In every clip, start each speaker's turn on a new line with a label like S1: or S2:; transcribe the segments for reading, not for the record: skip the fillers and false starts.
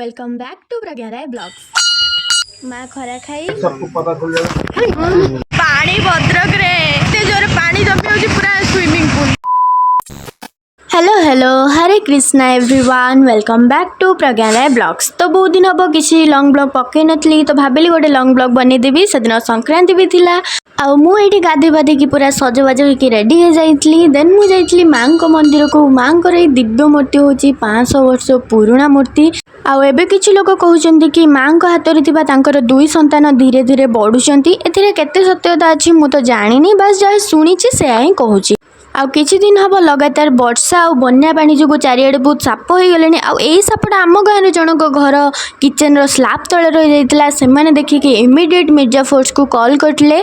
S1: Welcome back to Pragya blogs. माँ खरा खाई
S2: सबको पता चल जाएगा।
S1: पानी भद्रक रे एते जोर पानी जमी होची पूरा swimming pool. Hello hello Hare Krishna everyone, welcome back to Pragya blogs. तो बहुत दिन हम किसी लॉन्ग ब्लॉग पकई नी तो भाविली गोटे लॉन्ग ब्लॉग बनईदेवी। से दिन संक्रांति भी थिला आउ मुझे गाधे बाधे पूरा सजबाज होकर रेडी हो जाइली। देन मुझे माँ मंदिर को। माँ दिव्य मूर्ति हूँ 500 वर्ष पुराणा मूर्ति। आउ एबे किछि लोक कहउछन्ति कि माँ हाथ में 2 संतान धीरे धीरे बढ़ुचंती। एथिरे केते सत्यता अछि मु तो जानिनी, बस जहाँ शुणी से ही कहूँ। आउ किछि दिन हम लगातार वर्षा और बन्या पानी जो चारिआडे बहुत साप हो गले। आउ एई सापटा आम गाँव जनक घर किचन रो स्लैब तले रही जाइतिला। से माने देखिके इमिडिएट मिर्जा फोर्स को कॉल करले।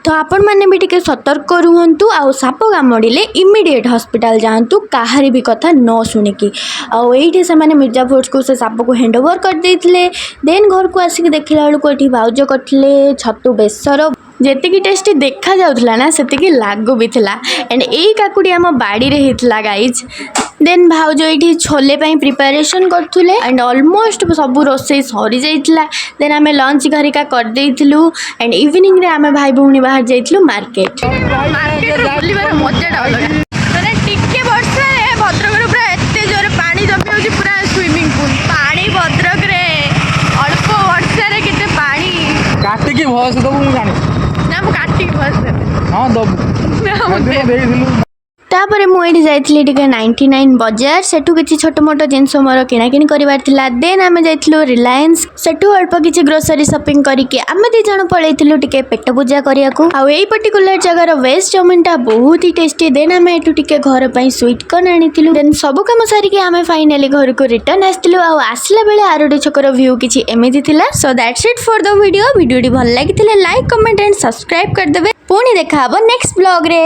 S1: तो आपण माने भी टिके सतर्क रुहंतु। आउ साप कामुड़िले इमिडिएट हॉस्पिटल जांतु, काहारी भी कथा न शुणिकी। आउ एइठे से माने मिर्जा फोर्स को से साप को हैंड ओवर कर देथिले। देन घर को आसिक देखला बेलको एठी भाउज करथिले छतु बेसर। जेतिकी टेस्टी देखा जाउथला ना सेतिकी लागू भी थिला। एंड एई काकुडी आम बाड़ी रे हितला गाइज। देन भाउज एठी छोले पई प्रिपरेशन करथुले एंड ऑलमोस्ट सब रोसई सरी जाइतला। देन आमे लंच घरिका कर देइथिलु एंड इवनिंग रे आमे भाई भौणी बाहर जाइथिलु मार्केट। मार्केट बुलिबार मजा अलग। माने टिके वर्षा रे भद्रक रे पूरा एते जोरे पानी जमी होची पूरा स्विमिंग पूल। पानी भद्रक रे अल्प वर्षा रे केते पानी।
S2: काटी की भस दबु मु जानि
S1: ना मु काटी भस
S2: हां दबु
S1: तापर मुझे जाइली टिके 99 बजार। सेठू किसी छोट मोट जिनस मोर किणाकिणी करार थिला। देन आमे जाइथिलु रिलायंस। सेठू अल्प किसी ग्रोसरी शॉपिंग करके आमे 2 जण पळैथिलु टिके पेट पूजा करियाकू। आ एई पर्टिकुलर जगार वेज चाउमिनटा बहुत ही टेस्टी। देन आमे एठू टिके घर पई स्वीट कॉर्न आनिथिलु। देन सब काम सारिके आमे फाइनली घर को रिटर्न आस्थिलु। आ आसला बेले आरोडी छकर व्यू किछि एमिति थिला। So that's it for the video. वीडियोटी भल लागिथिले लाइक कमेंट एंड सब्सक्राइब कर देबे। पुणी देखा हबो नेक्स्ट ब्लॉग रे।